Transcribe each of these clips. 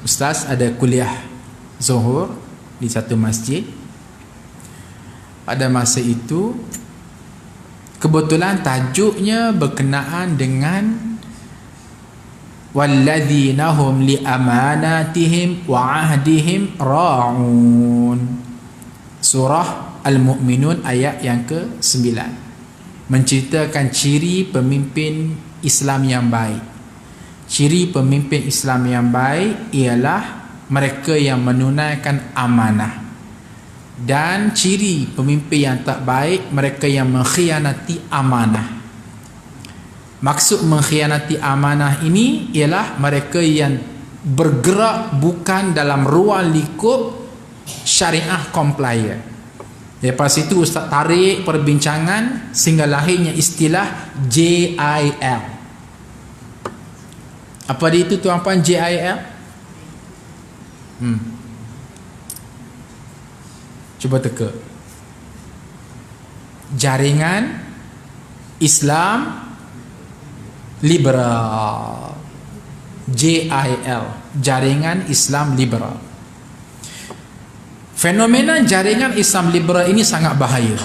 ustaz ada kuliah Zuhur di satu masjid. Pada masa itu kebetulan tajuknya berkenaan dengan walladzina hum li amanatihim wa ahdihim ra'un. Surah Al-Mu'minun ayat yang ke-9 menceritakan ciri pemimpin Islam yang baik. Ciri pemimpin Islam yang baik ialah mereka yang menunaikan amanah. Dan ciri pemimpin yang tak baik, mereka yang mengkhianati amanah. Maksud mengkhianati amanah ini ialah mereka yang bergerak bukan dalam ruang lingkup syariah compliant. Lepas itu Ustaz tarik perbincangan sehingga lahirnya istilah JIL. Apa dia itu tuan-puan JIL? Cuba teka. Jaringan Islam Liberal. JIL, Jaringan Islam Liberal. Fenomena jaringan Islam liberal ini sangat bahaya.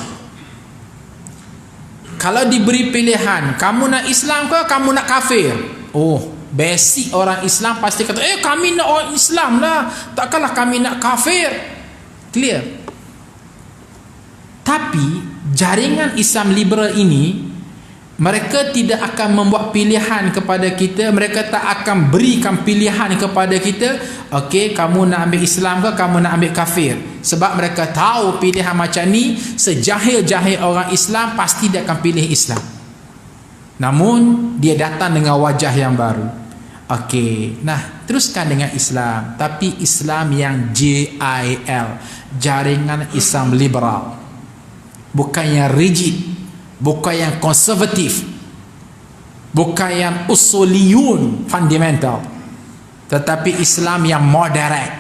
Kalau diberi pilihan, kamu nak Islam ke kamu nak kafir? Oh, basic orang Islam pasti kata, kami nak orang Islam lah, takkanlah kami nak kafir. Clear. Tapi jaringan Islam liberal ini, mereka tidak akan membuat pilihan kepada kita. Mereka tak akan berikan pilihan kepada kita, okey, kamu nak ambil Islam ke kamu nak ambil kafir. Sebab mereka tahu pilihan macam ni, sejahil-jahil orang Islam pasti dia akan pilih Islam. Namun dia datang dengan wajah yang baru. Okey, nah teruskan dengan Islam, tapi Islam yang JIL, Jaringan Islam Liberal. Bukan yang rigid, bukan yang konservatif, bukan yang usuliyun fundamental, tetapi Islam yang moderate.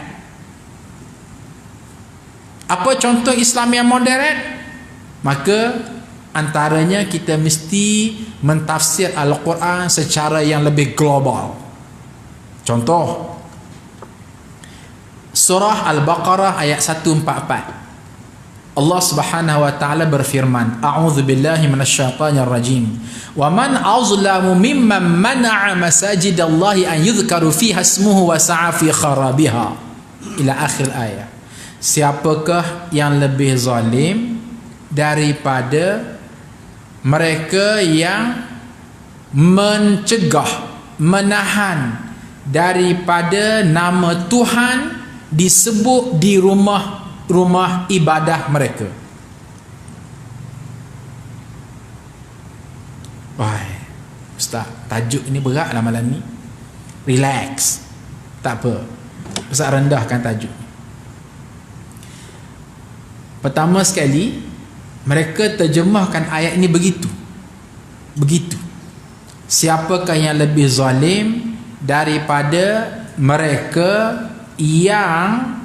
Apa contoh Islam yang moderate? Maka antaranya kita mesti mentafsir Al-Quran secara yang lebih global. Contoh Surah Al-Baqarah ayat 144. Allah Subhanahu wa taala berfirman, a'udzubillahi minasyaitonir rajim. Wa man azlamu mimman mana'a masajidallahi an yudhkaru fiha ismuhu wa sa'a fi kharabiha. Ila akhir ayat. Siapakah yang lebih zalim daripada mereka yang mencegah, menahan daripada nama Tuhan disebut di rumah ibadah mereka. Wah, Ustaz, tajuk ini beratlah malam ni. Relax. Tak apa. Ustaz rendahkan tajuk. Pertama sekali, mereka terjemahkan ayat ini begitu. Siapakah yang lebih zalim daripada mereka yang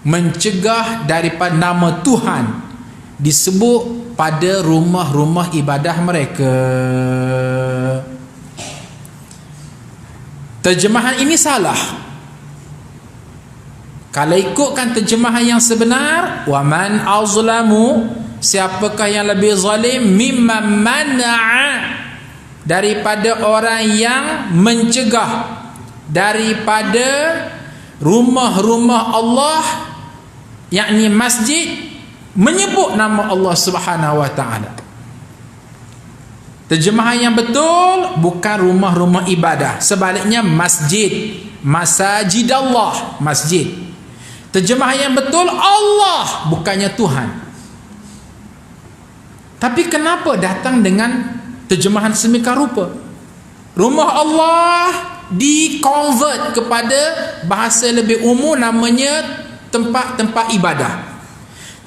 mencegah daripada nama Tuhan disebut pada rumah-rumah ibadah mereka. Terjemahan ini salah. Kalau ikutkan terjemahan yang sebenar, wa man azlamu, siapakah yang lebih zalim, mimman mana'a, daripada orang yang mencegah daripada rumah-rumah Allah, yakni masjid, menyebut nama Allah Subhanahu wa taala. Terjemahan yang betul bukan rumah-rumah ibadah, sebaliknya masjid, masajidallah, masjid. Terjemahan yang betul Allah, bukannya Tuhan. Tapi kenapa datang dengan terjemahan sedemikian rupa? Rumah Allah di-convert kepada bahasa lebih umum, namanya tempat-tempat ibadah.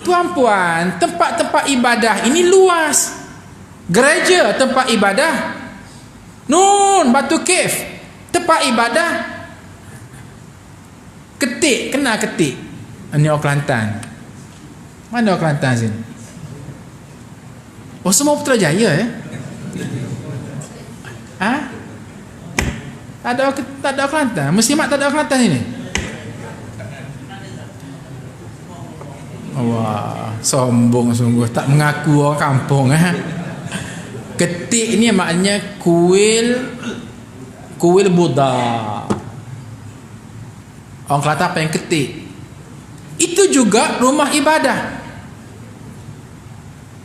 Tuan-puan, tempat-tempat ibadah ini luas. Gereja tempat ibadah, Nun, Batu Cave tempat ibadah. Ketik, kenal Ketik? Ini orang Kelantan. Mana orang Kelantan sini? Oh, semua Putrajaya Tak ada orang Kelantan. Muslimat tak ada orang Kelantan sini. Wah, sombong sungguh, tak mengaku orang kampung. Ketik ni maknanya kuil Buddha. Orang Kelantan apa yang ketik? Itu juga rumah ibadah.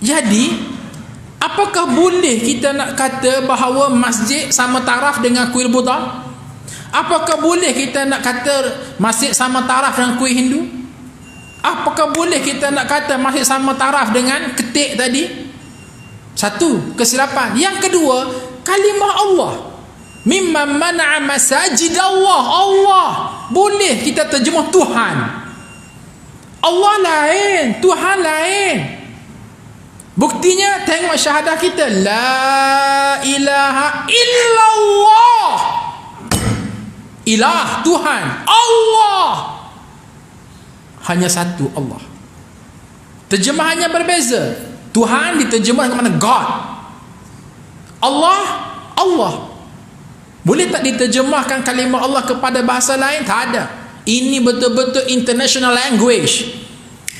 Jadi, apakah boleh kita nak kata bahawa masjid sama taraf dengan kuil Buddha? Apakah boleh kita nak kata masjid sama taraf dengan kuil Hindu? Apakah boleh kita nak kata masjid sama taraf dengan ketik tadi? Satu, kesilapan. Yang kedua, kalimah Allah. Mimman mana'a masajid Allah. Boleh kita terjemah Tuhan. Allah lain, Tuhan lain. Buktinya tengok syahadah kita, la ilaha illallah. Ilah, Tuhan, Allah. Hanya satu Allah. Terjemahannya berbeza. Tuhan diterjemahkan ke mana? God. Allah. Boleh tak diterjemahkan kalimah Allah kepada bahasa lain? Tak ada. Ini betul-betul international language.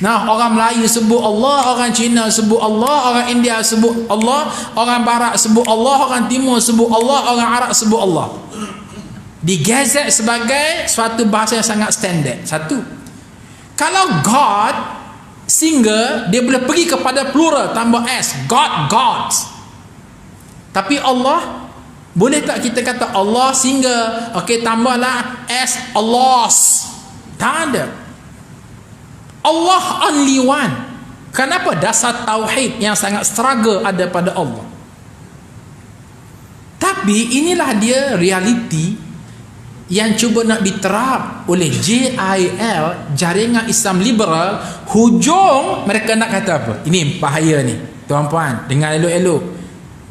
Nah, orang Melayu sebut Allah, orang Cina sebut Allah, orang India sebut Allah, orang Barat sebut Allah, orang Timur sebut Allah, orang Arab sebut Allah. Digazet sebagai suatu bahasa yang sangat standard. Satu. Kalau God single, dia boleh pergi kepada plural tambah S. God, gods. Tapi Allah, boleh tak kita kata Allah single, okey, tambahlah S, Allahs. Tak ada. Allah only one. Kenapa? Dasar tauhid yang sangat struggle ada pada Allah. Tapi inilah dia realiti yang cuba nak diterap oleh JIL, Jaringan Islam Liberal. Hujung mereka nak kata apa? Ini bahaya ni, tuan-puan, dengar elok-elok.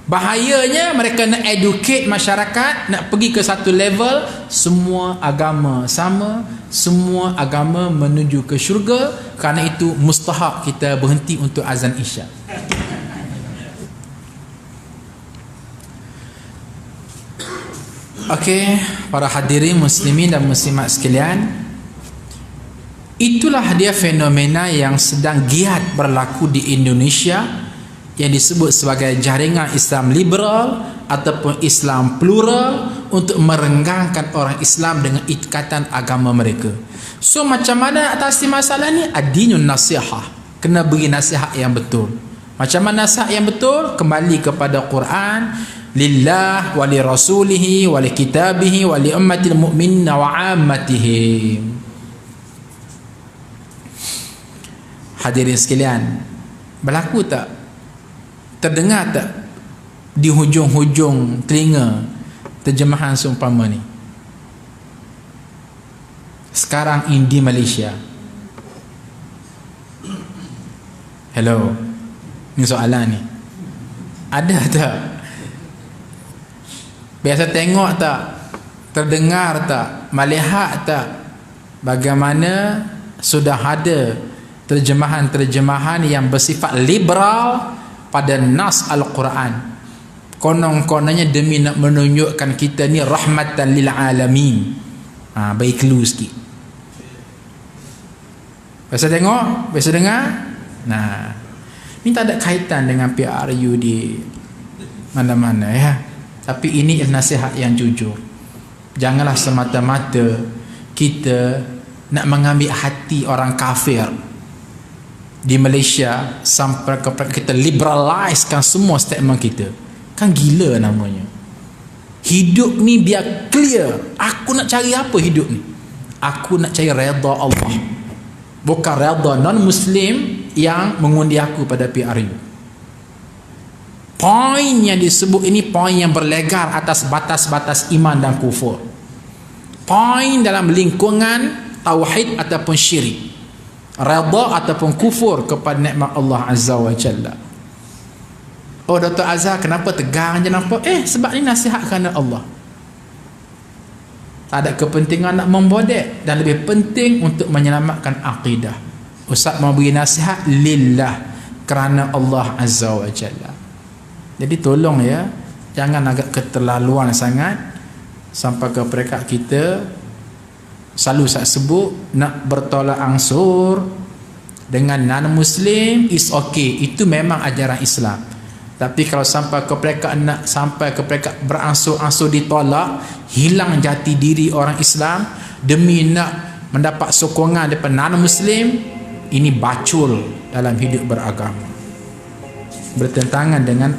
Bahayanya mereka nak educate masyarakat, nak pergi ke satu level, semua agama sama, semua agama menuju ke syurga. Kerana itu mustahak kita berhenti untuk azan isyak. Okey, para hadirin muslimin dan muslimat sekalian, itulah dia fenomena yang sedang giat berlaku di Indonesia, yang disebut sebagai Jaringan Islam Liberal ataupun Islam Plural, untuk merenggangkan orang Islam dengan ikatan agama mereka. So macam mana atasi masalah ni? Ad-dinun nasihah. Kena beri nasihat yang betul. Macam mana nasihat yang betul? Kembali kepada Quran. Lillah wa li rasulihi wa li kitabihi wa li ummatil mu'minin wa ammatihim. Hadirin sekalian, berlaku tak, terdengar tak di hujung-hujung telinga terjemahan seumpama ni? Sekarang ini di Malaysia. Hello, ni soalan ni. Ada tak? Biasa tengok tak? Terdengar tak? Melihat tak? Bagaimana sudah ada terjemahan-terjemahan yang bersifat liberal pada nas Al-Quran. Konon-kononnya demi nak menunjukkan kita ni rahmatan lil alamin. Bagi clue sikit. Biasa tengok? Biasa dengar? Nah, ni tak ada kaitan dengan PRU di mana-mana ya. Tapi ini nasihat yang jujur. Janganlah semata-mata kita nak mengambil hati orang kafir di Malaysia sampai kepada kita liberalizekan semua statement kita. Kan gila namanya. Hidup ni biar clear. Aku nak cari apa hidup ni? Aku nak cari redha Allah, bukan redha non-Muslim yang mengundi aku pada PRU. Poin yang disebut ini poin yang berlegar atas batas-batas iman dan kufur. Poin dalam lingkungan tauhid ataupun syirik, redha ataupun kufur kepada nikmat Allah Azza wa Jalla. Oh, Dr. Azhar, kenapa tegang je nampak? Sebab ni nasihat kerana Allah. Tak ada kepentingan nak membodek, dan lebih penting untuk menyelamatkan akidah. Ustaz mau beri nasihat lillah, kerana Allah Azza wa Jalla. Jadi tolong ya, jangan agak keterlaluan sangat sampai ke peringkat kita selalu saya sebut nak bertolak ansur dengan non-Muslim is okay, itu memang ajaran Islam. Tapi kalau sampai ke peringkat beransur-ansur ditolak, hilang jati diri orang Islam demi nak mendapat sokongan daripada non-Muslim, ini bacul dalam hidup beragama, bertentangan dengan